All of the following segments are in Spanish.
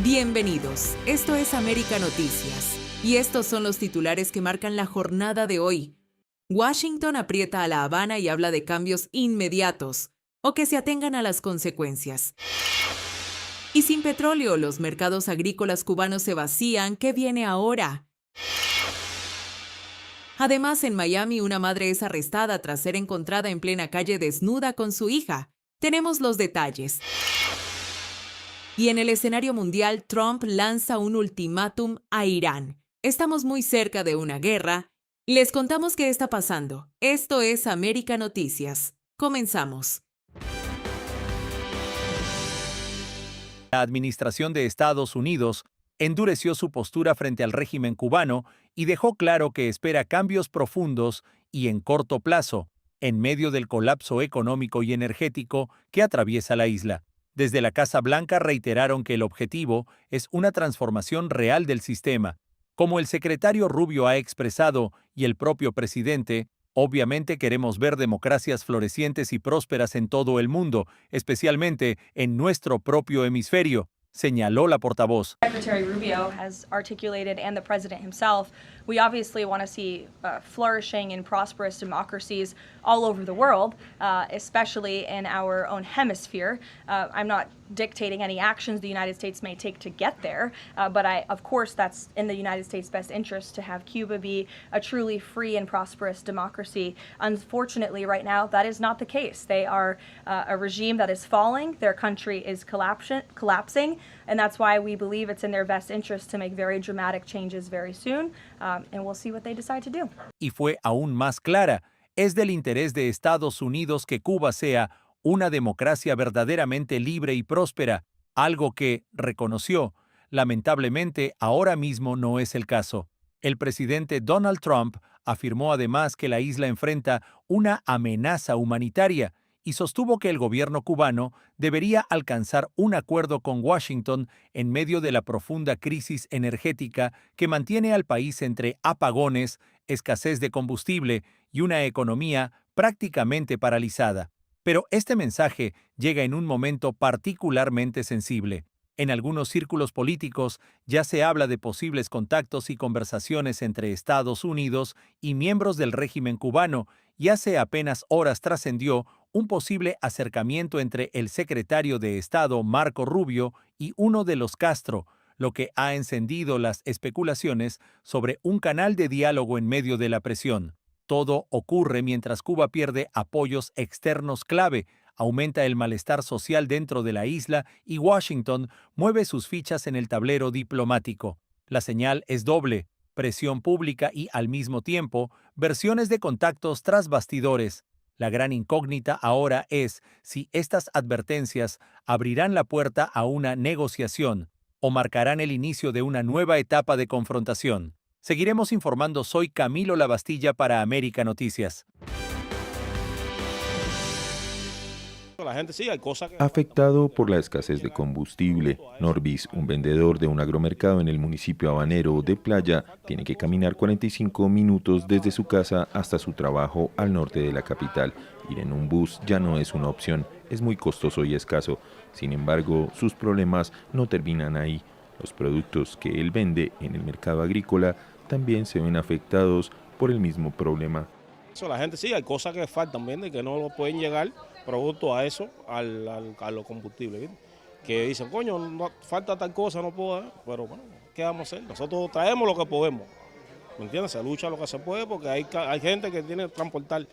Bienvenidos, esto es América Noticias, y estos son los titulares que marcan la jornada de hoy. Washington aprieta a La Habana y habla de cambios inmediatos, o que se atengan a las consecuencias. Y sin petróleo, los mercados agrícolas cubanos se vacían. ¿Qué viene ahora? Además, en Miami, una madre es arrestada tras ser encontrada en plena calle desnuda con su hija. Tenemos los detalles. Y en el escenario mundial, Trump lanza un ultimátum a Irán. Estamos muy cerca de una guerra. Les contamos qué está pasando. Esto es América Noticias. Comenzamos. La administración de Estados Unidos endureció su postura frente al régimen cubano y dejó claro que espera cambios profundos y en corto plazo, en medio del colapso económico y energético que atraviesa la isla. Desde la Casa Blanca reiteraron que el objetivo es una transformación real del sistema. Como el secretario Rubio ha expresado y el propio presidente, obviamente queremos ver democracias florecientes y prósperas en todo el mundo, especialmente en nuestro propio hemisferio, señaló la portavoz. Secretary Rubio has articulated, and the president himself, we obviously want to see flourishing and prosperous democracies all over the world, especially in our own hemisphere. I'm not dictating any actions the United States may take to get there, but of course that's in the United States' best interest to have Cuba be a truly free and prosperous democracy. Unfortunately, right now, that is not the case. They are a regime that is falling, their country is collapsing, and that's why we believe it's in their best interest to make very dramatic changes very soon, and we'll see what they decide to do. Y fue aún más clara, es del interés de Estados Unidos que Cuba sea una democracia verdaderamente libre y próspera, algo que, reconoció, lamentablemente ahora mismo no es el caso. El presidente Donald Trump afirmó además que la isla enfrenta una amenaza humanitaria y sostuvo que el gobierno cubano debería alcanzar un acuerdo con Washington en medio de la profunda crisis energética que mantiene al país entre apagones, escasez de combustible y una economía prácticamente paralizada. Pero este mensaje llega en un momento particularmente sensible. En algunos círculos políticos ya se habla de posibles contactos y conversaciones entre Estados Unidos y miembros del régimen cubano, y hace apenas horas trascendió un posible acercamiento entre el secretario de Estado Marco Rubio y uno de los Castro, lo que ha encendido las especulaciones sobre un canal de diálogo en medio de la presión. Todo ocurre mientras Cuba pierde apoyos externos clave, aumenta el malestar social dentro de la isla y Washington mueve sus fichas en el tablero diplomático. La señal es doble: presión pública y, al mismo tiempo, versiones de contactos tras bastidores. La gran incógnita ahora es si estas advertencias abrirán la puerta a una negociación o marcarán el inicio de una nueva etapa de confrontación. Seguiremos informando. Soy Camilo Lavastilla para América Noticias. Afectado por la escasez de combustible, Norvis, un vendedor de un agromercado en el municipio habanero de Playa, tiene que caminar 45 minutos desde su casa hasta su trabajo al norte de la capital. Ir en un bus ya no es una opción, es muy costoso y escaso. Sin embargo, sus problemas no terminan ahí. Los productos que él vende en el mercado agrícola también se ven afectados por el mismo problema. La gente sí, hay cosas que faltan, ¿entiendes? Que no pueden llegar producto a eso, a los combustibles, ¿entiendes? Que dicen, coño, no, falta tal cosa, no puedo, pero bueno, ¿qué vamos a hacer? Nosotros traemos lo que podemos, ¿me entiendes? Se lucha lo que se puede porque hay gente que tiene que transportar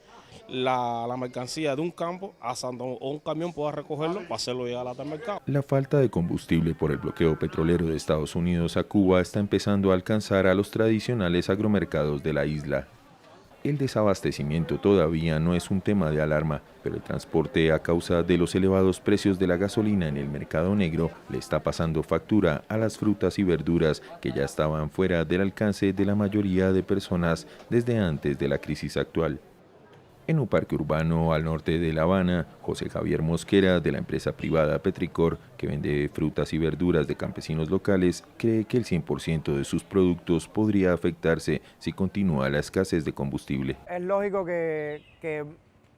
la mercancía de un campo hasta donde un camión pueda recogerlo para hacerlo llegar hasta el mercado. La falta de combustible por el bloqueo petrolero de Estados Unidos a Cuba está empezando a alcanzar a los tradicionales agromercados de la isla. El desabastecimiento todavía no es un tema de alarma, pero el transporte a causa de los elevados precios de la gasolina en el mercado negro le está pasando factura a las frutas y verduras que ya estaban fuera del alcance de la mayoría de personas desde antes de la crisis actual. En un parque urbano al norte de La Habana, José Javier Mosquera, de la empresa privada Petricor, que vende frutas y verduras de campesinos locales, cree que el 100% de sus productos podría afectarse si continúa la escasez de combustible. Es lógico que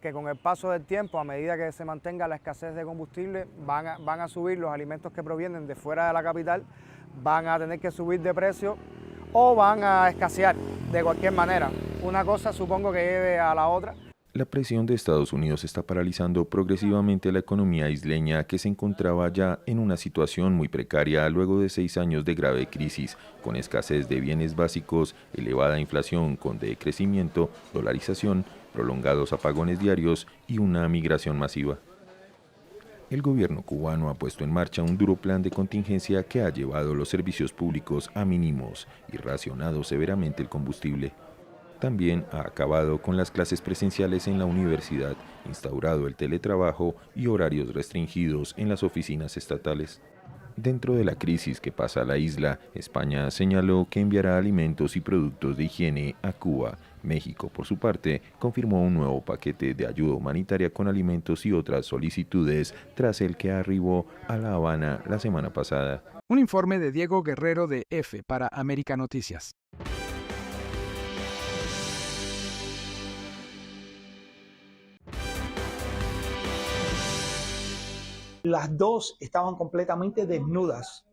que con el paso del tiempo, a medida que se mantenga la escasez de combustible, van a subir los alimentos que provienen de fuera de la capital, van a tener que subir de precio o van a escasear de cualquier manera. Una cosa supongo que lleve a la otra. La presión de Estados Unidos está paralizando progresivamente la economía isleña, que se encontraba ya en una situación muy precaria luego de 6 años de grave crisis, con escasez de bienes básicos, elevada inflación con decrecimiento, dolarización, prolongados apagones diarios y una migración masiva. El gobierno cubano ha puesto en marcha un duro plan de contingencia que ha llevado los servicios públicos a mínimos y racionado severamente el combustible. También ha acabado con las clases presenciales en la universidad, instaurado el teletrabajo y horarios restringidos en las oficinas estatales. Dentro de la crisis que pasa a la isla, España señaló que enviará alimentos y productos de higiene a Cuba. México, por su parte, confirmó un nuevo paquete de ayuda humanitaria con alimentos y otras solicitudes tras el que arribó a La Habana la semana pasada. Un informe de Diego Guerrero de EFE para América Noticias. Las dos estaban completamente desnudas.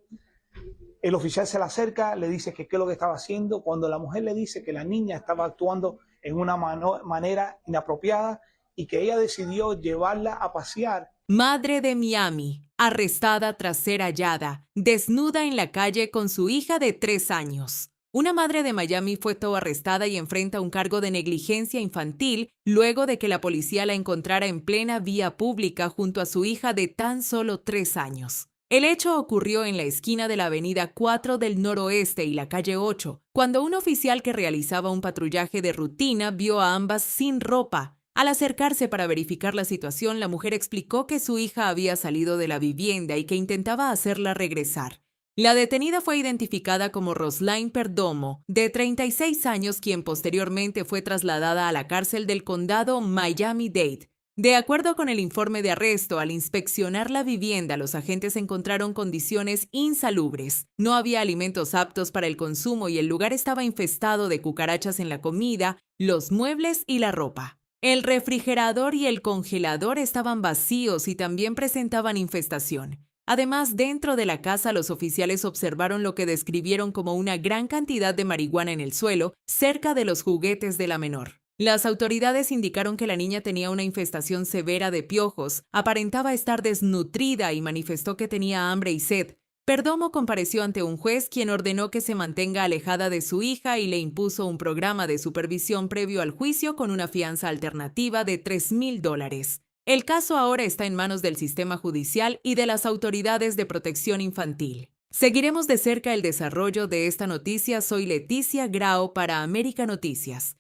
El oficial se le acerca, le dice que qué es lo que estaba haciendo. Cuando la mujer le dice que la niña estaba actuando en una manera inapropiada y que ella decidió llevarla a pasear. Madre de Miami, arrestada tras ser hallada, desnuda en la calle con su hija de 3 años. Una madre de Miami fue arrestada y enfrenta un cargo de negligencia infantil luego de que la policía la encontrara en plena vía pública junto a su hija de tan solo 3 años. El hecho ocurrió en la esquina de la avenida 4 del Noroeste y la calle 8, cuando un oficial que realizaba un patrullaje de rutina vio a ambas sin ropa. Al acercarse para verificar la situación, la mujer explicó que su hija había salido de la vivienda y que intentaba hacerla regresar. La detenida fue identificada como Roslaine Perdomo, de 36 años, quien posteriormente fue trasladada a la cárcel del condado Miami-Dade. De acuerdo con el informe de arresto, al inspeccionar la vivienda, los agentes encontraron condiciones insalubres. No había alimentos aptos para el consumo y el lugar estaba infestado de cucarachas en la comida, los muebles y la ropa. El refrigerador y el congelador estaban vacíos y también presentaban infestación. Además, dentro de la casa, los oficiales observaron lo que describieron como una gran cantidad de marihuana en el suelo, cerca de los juguetes de la menor. Las autoridades indicaron que la niña tenía una infestación severa de piojos, aparentaba estar desnutrida y manifestó que tenía hambre y sed. Perdomo compareció ante un juez, quien ordenó que se mantenga alejada de su hija y le impuso un programa de supervisión previo al juicio con una fianza alternativa de $3,000. El caso ahora está en manos del sistema judicial y de las autoridades de protección infantil. Seguiremos de cerca el desarrollo de esta noticia. Soy Leticia Grao para América Noticias.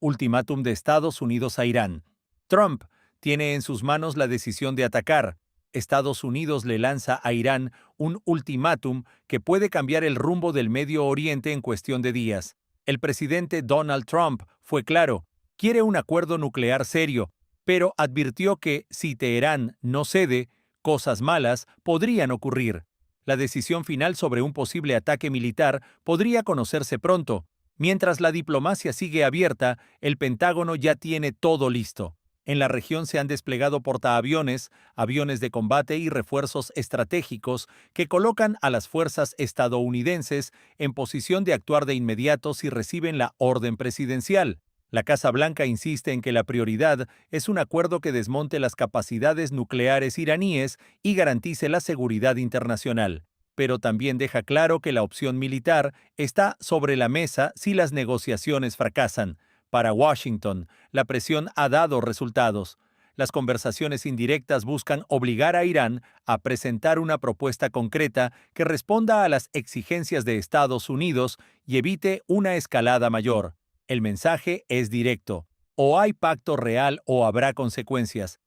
Ultimátum de Estados Unidos a Irán. Trump tiene en sus manos la decisión de atacar. Estados Unidos le lanza a Irán un ultimátum que puede cambiar el rumbo del Medio Oriente en cuestión de días. El presidente Donald Trump fue claro: quiere un acuerdo nuclear serio, pero advirtió que si Teherán no cede, cosas malas podrían ocurrir. La decisión final sobre un posible ataque militar podría conocerse pronto. Mientras la diplomacia sigue abierta, el Pentágono ya tiene todo listo. En la región se han desplegado portaaviones, aviones de combate y refuerzos estratégicos que colocan a las fuerzas estadounidenses en posición de actuar de inmediato si reciben la orden presidencial. La Casa Blanca insiste en que la prioridad es un acuerdo que desmonte las capacidades nucleares iraníes y garantice la seguridad internacional, pero también deja claro que la opción militar está sobre la mesa si las negociaciones fracasan. Para Washington, la presión ha dado resultados. Las conversaciones indirectas buscan obligar a Irán a presentar una propuesta concreta que responda a las exigencias de Estados Unidos y evite una escalada mayor. El mensaje es directo: o hay pacto real o habrá consecuencias.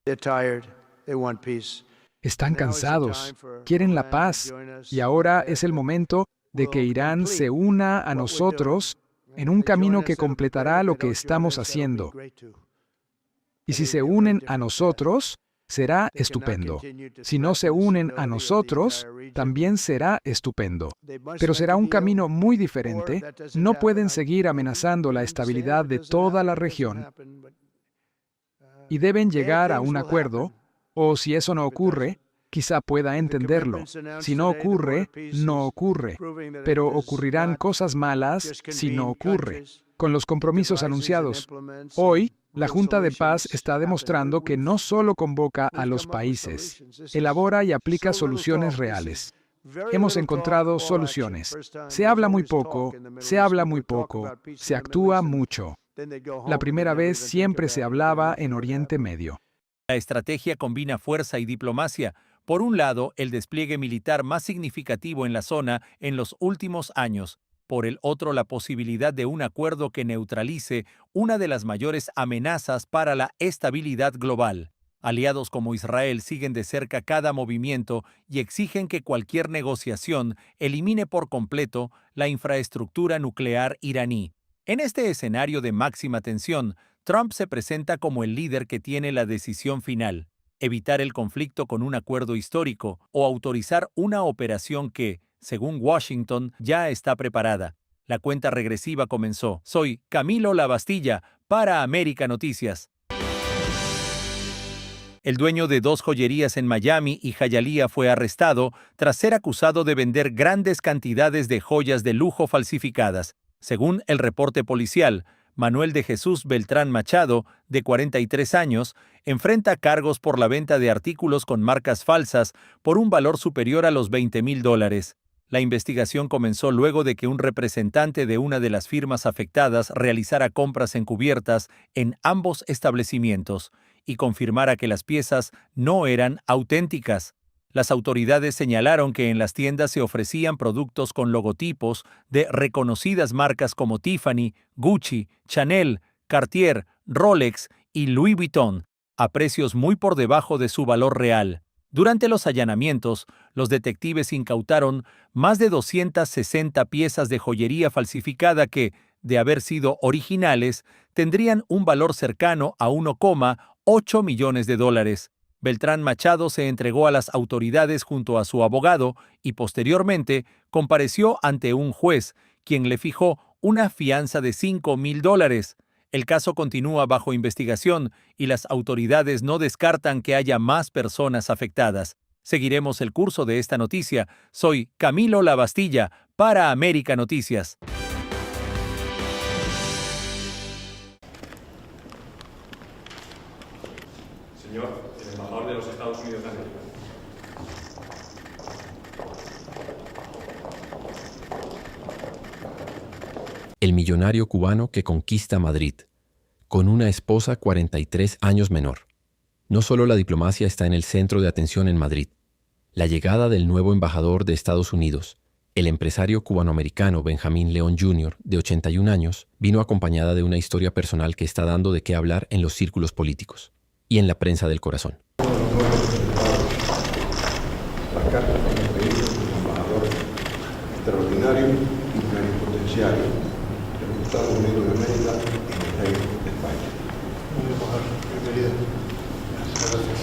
Están cansados, quieren la paz, y ahora es el momento de que Irán se una a nosotros en un camino que completará lo que estamos haciendo. Y si se unen a nosotros, será estupendo. Si no se unen a nosotros, también será estupendo. Pero será un camino muy diferente. No pueden seguir amenazando la estabilidad de toda la región y deben llegar a un acuerdo, o si eso no ocurre, quizá pueda entenderlo. Si no ocurre, no ocurre. Pero ocurrirán cosas malas si no ocurre. Con los compromisos anunciados hoy, la Junta de Paz está demostrando que no solo convoca a los países, elabora y aplica soluciones reales. Hemos encontrado soluciones. Se habla muy poco, se actúa mucho. La primera vez siempre se hablaba en Oriente Medio. La estrategia combina fuerza y diplomacia. Por un lado, el despliegue militar más significativo en la zona en los últimos años. Por el otro, la posibilidad de un acuerdo que neutralice una de las mayores amenazas para la estabilidad global. Aliados como Israel siguen de cerca cada movimiento y exigen que cualquier negociación elimine por completo la infraestructura nuclear iraní. En este escenario de máxima tensión, Trump se presenta como el líder que tiene la decisión final: evitar el conflicto con un acuerdo histórico o autorizar una operación que, según Washington, ya está preparada. La cuenta regresiva comenzó. Soy Camilo Lavastilla para América Noticias. El dueño de 2 joyerías en Miami y Hialeah fue arrestado tras ser acusado de vender grandes cantidades de joyas de lujo falsificadas. Según el reporte policial, Manuel de Jesús Beltrán Machado, de 43 años, enfrenta cargos por la venta de artículos con marcas falsas por un valor superior a los $20,000. La investigación comenzó luego de que un representante de una de las firmas afectadas realizara compras encubiertas en ambos establecimientos y confirmara que las piezas no eran auténticas. Las autoridades señalaron que en las tiendas se ofrecían productos con logotipos de reconocidas marcas como Tiffany, Gucci, Chanel, Cartier, Rolex y Louis Vuitton, a precios muy por debajo de su valor real. Durante los allanamientos, los detectives incautaron más de 260 piezas de joyería falsificada que, de haber sido originales, tendrían un valor cercano a $1,8 millones. Beltrán Machado se entregó a las autoridades junto a su abogado y posteriormente compareció ante un juez, quien le fijó una fianza de $5,000. El caso continúa bajo investigación y las autoridades no descartan que haya más personas afectadas. Seguiremos el curso de esta noticia. Soy Camilo Lavastilla para América Noticias. Señor, el embajador de los Estados Unidos de América. El millonario cubano que conquista Madrid, con una esposa 43 años menor. No solo la diplomacia está en el centro de atención en Madrid. La llegada del nuevo embajador de Estados Unidos, el empresario cubanoamericano Benjamín León Jr., de 81 años, vino acompañada de una historia personal que está dando de qué hablar en los círculos políticos y en la prensa del corazón. La carta que hemos pedido es un embajador extraordinario y plenipotenciario de los Estados Unidos de América y del Reino de España. Muy embajador, bienvenido. Gracias.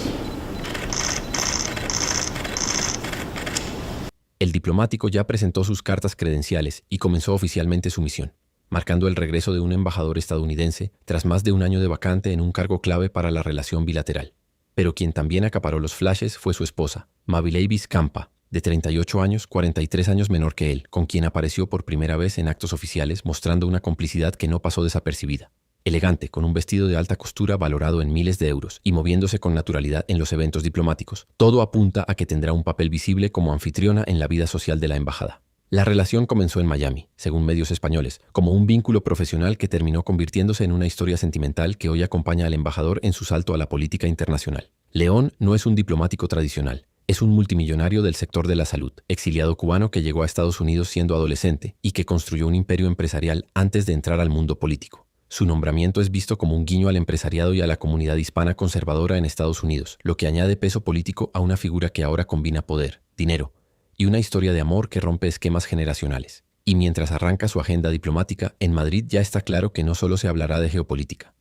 El diplomático ya presentó sus cartas credenciales y comenzó oficialmente su misión, marcando el regreso de un embajador estadounidense tras más de un año de vacante en un cargo clave para la relación bilateral. Pero quien también acaparó los flashes fue su esposa, Mavileivis Campa, de 38 años, 43 años menor que él, con quien apareció por primera vez en actos oficiales mostrando una complicidad que no pasó desapercibida. Elegante, con un vestido de alta costura valorado en miles de euros y moviéndose con naturalidad en los eventos diplomáticos, todo apunta a que tendrá un papel visible como anfitriona en la vida social de la embajada. La relación comenzó en Miami, según medios españoles, como un vínculo profesional que terminó convirtiéndose en una historia sentimental que hoy acompaña al embajador en su salto a la política internacional. León no es un diplomático tradicional, es un multimillonario del sector de la salud, exiliado cubano que llegó a Estados Unidos siendo adolescente y que construyó un imperio empresarial antes de entrar al mundo político. Su nombramiento es visto como un guiño al empresariado y a la comunidad hispana conservadora en Estados Unidos, lo que añade peso político a una figura que ahora combina poder, dinero y una historia de amor que rompe esquemas generacionales. Y mientras arranca su agenda diplomática, en Madrid ya está claro que no solo se hablará de geopolítica,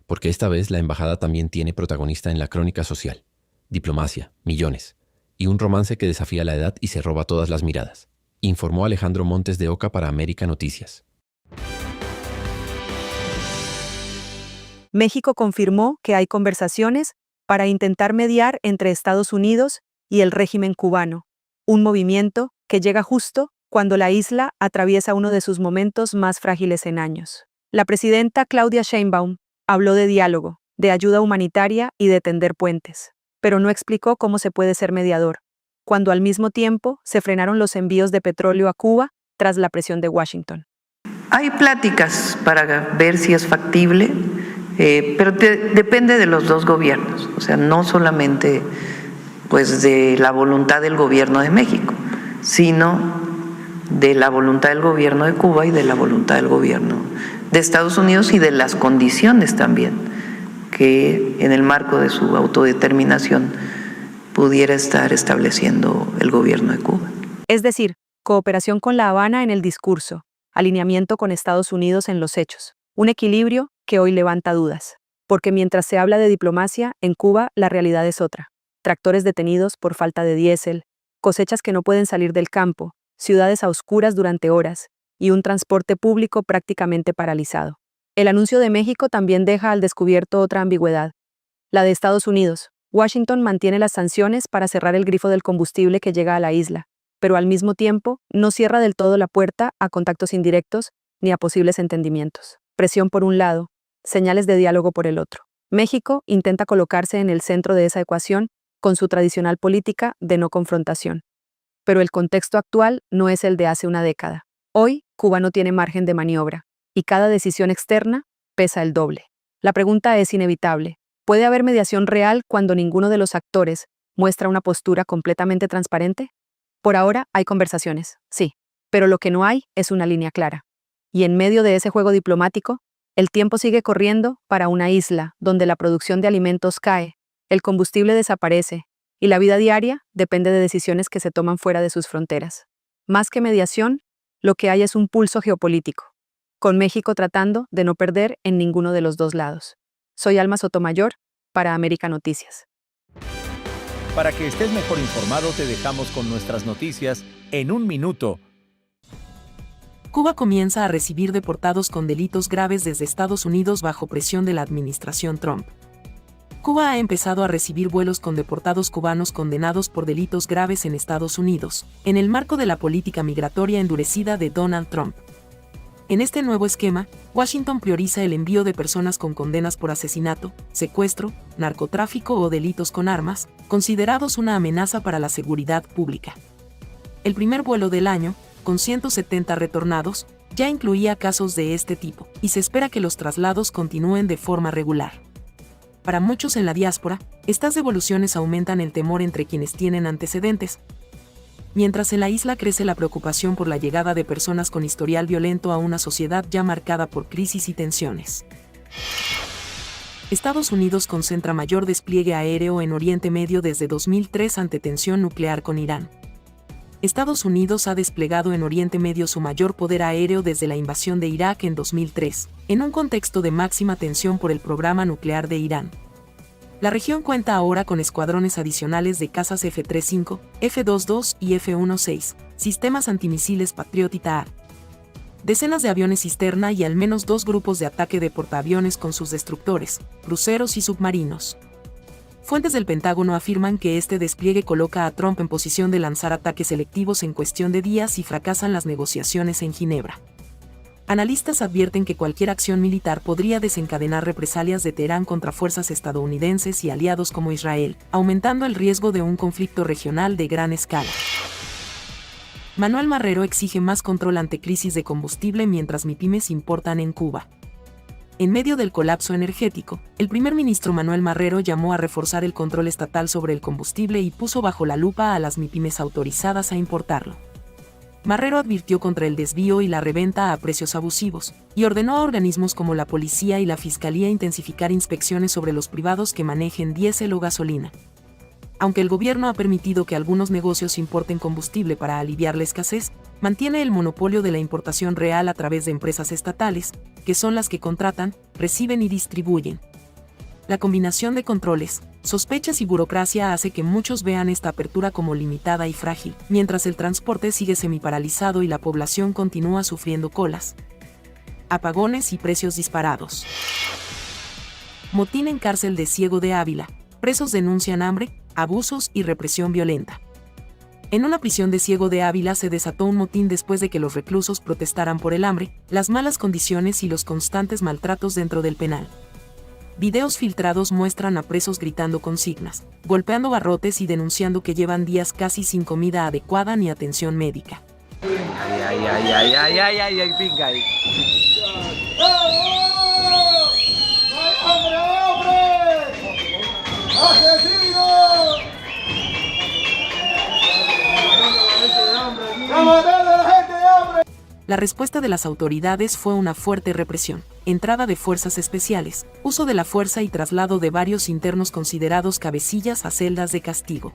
porque esta vez la embajada también tiene protagonista en la crónica social. diplomacia, millones, y un romance que desafía la edad y se roba todas las miradas, informó Alejandro Montes de Oca para América Noticias. México confirmó que hay conversaciones para intentar mediar entre Estados Unidos y el régimen cubano, un movimiento que llega justo cuando la isla atraviesa uno de sus momentos más frágiles en años. La presidenta Claudia Sheinbaum habló de diálogo, de ayuda humanitaria y de tender puentes, pero no explicó cómo se puede ser mediador, cuando al mismo tiempo se frenaron los envíos de petróleo a Cuba tras la presión de Washington. Hay pláticas para ver si es factible, pero depende de los dos gobiernos, o sea, no solamente pues de la voluntad del gobierno de México, sino de la voluntad del gobierno de Cuba y de la voluntad del gobierno de Estados Unidos y de las condiciones también que en el marco de su autodeterminación pudiera estar estableciendo el gobierno de Cuba. Es decir, cooperación con La Habana en el discurso, alineamiento con Estados Unidos en los hechos, un equilibrio que hoy levanta dudas, porque mientras se habla de diplomacia, en Cuba la realidad es otra. Tractores detenidos por falta de diésel, cosechas que no pueden salir del campo, ciudades a oscuras durante horas y un transporte público prácticamente paralizado. El anuncio de México también deja al descubierto otra ambigüedad, la de Estados Unidos. Washington mantiene las sanciones para cerrar el grifo del combustible que llega a la isla, pero al mismo tiempo no cierra del todo la puerta a contactos indirectos ni a posibles entendimientos. Presión por un lado, señales de diálogo por el otro. México intenta colocarse en el centro de esa ecuación con su tradicional política de no confrontación. Pero el contexto actual no es el de hace una década. Hoy, Cuba no tiene margen de maniobra, y cada decisión externa pesa el doble. La pregunta es inevitable. ¿Puede haber mediación real cuando ninguno de los actores muestra una postura completamente transparente? Por ahora hay conversaciones, sí, pero lo que no hay es una línea clara. Y en medio de ese juego diplomático, el tiempo sigue corriendo para una isla donde la producción de alimentos cae, el combustible desaparece, y la vida diaria depende de decisiones que se toman fuera de sus fronteras. Más que mediación, lo que hay es un pulso geopolítico, con México tratando de no perder en ninguno de los dos lados. Soy Alma Sotomayor, para América Noticias. Para que estés mejor informado, te dejamos con nuestras noticias en un minuto. Cuba comienza a recibir deportados con delitos graves desde Estados Unidos bajo presión de la administración Trump. Cuba ha empezado a recibir vuelos con deportados cubanos condenados por delitos graves en Estados Unidos, en el marco de la política migratoria endurecida de Donald Trump. En este nuevo esquema, Washington prioriza el envío de personas con condenas por asesinato, secuestro, narcotráfico o delitos con armas, considerados una amenaza para la seguridad pública. El primer vuelo del año, con 170 retornados, ya incluía casos de este tipo, y se espera que los traslados continúen de forma regular. Para muchos en la diáspora, estas devoluciones aumentan el temor entre quienes tienen antecedentes, mientras en la isla crece la preocupación por la llegada de personas con historial violento a una sociedad ya marcada por crisis y tensiones. Estados Unidos concentra mayor despliegue aéreo en Oriente Medio desde 2003 ante tensión nuclear con Irán. Estados Unidos ha desplegado en Oriente Medio su mayor poder aéreo desde la invasión de Irak en 2003, en un contexto de máxima tensión por el programa nuclear de Irán. La región cuenta ahora con escuadrones adicionales de cazas F-35, F-22 y F-16, sistemas antimisiles Patriot A, decenas de aviones cisterna y al menos 2 grupos de ataque de portaaviones con sus destructores, cruceros y submarinos. Fuentes del Pentágono afirman que este despliegue coloca a Trump en posición de lanzar ataques selectivos en cuestión de días si fracasan las negociaciones en Ginebra. Analistas advierten que cualquier acción militar podría desencadenar represalias de Teherán contra fuerzas estadounidenses y aliados como Israel, aumentando el riesgo de un conflicto regional de gran escala. Manuel Marrero exige más control ante crisis de combustible mientras MIPYMES importan en Cuba. En medio del colapso energético, el primer ministro Manuel Marrero llamó a reforzar el control estatal sobre el combustible y puso bajo la lupa a las MIPYMES autorizadas a importarlo. Marrero advirtió contra el desvío y la reventa a precios abusivos, y ordenó a organismos como la policía y la fiscalía intensificar inspecciones sobre los privados que manejen diésel o gasolina. Aunque el gobierno ha permitido que algunos negocios importen combustible para aliviar la escasez, mantiene el monopolio de la importación real a través de empresas estatales, que son las que contratan, reciben y distribuyen. La combinación de controles, sospechas y burocracia hace que muchos vean esta apertura como limitada y frágil, mientras el transporte sigue semiparalizado y la población continúa sufriendo colas, apagones y precios disparados. Motín en cárcel de Ciego de Ávila. Presos denuncian hambre, abusos y represión violenta. En una prisión de Ciego de Ávila se desató un motín después de que los reclusos protestaran por el hambre, las malas condiciones y los constantes maltratos dentro del penal. Videos filtrados muestran a presos gritando consignas, golpeando barrotes y denunciando que llevan días casi sin comida adecuada ni atención médica. La respuesta de las autoridades fue una fuerte represión, entrada de fuerzas especiales, uso de la fuerza y traslado de varios internos considerados cabecillas a celdas de castigo.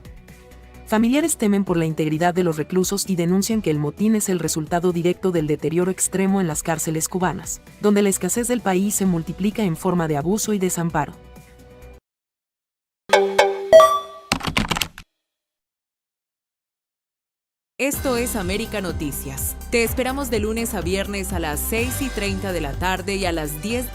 Familiares temen por la integridad de los reclusos y denuncian que el motín es el resultado directo del deterioro extremo en las cárceles cubanas, donde la escasez del país se multiplica en forma de abuso y desamparo. Esto es América Noticias. Te esperamos de lunes a viernes a las 6:30 de la tarde y a las 10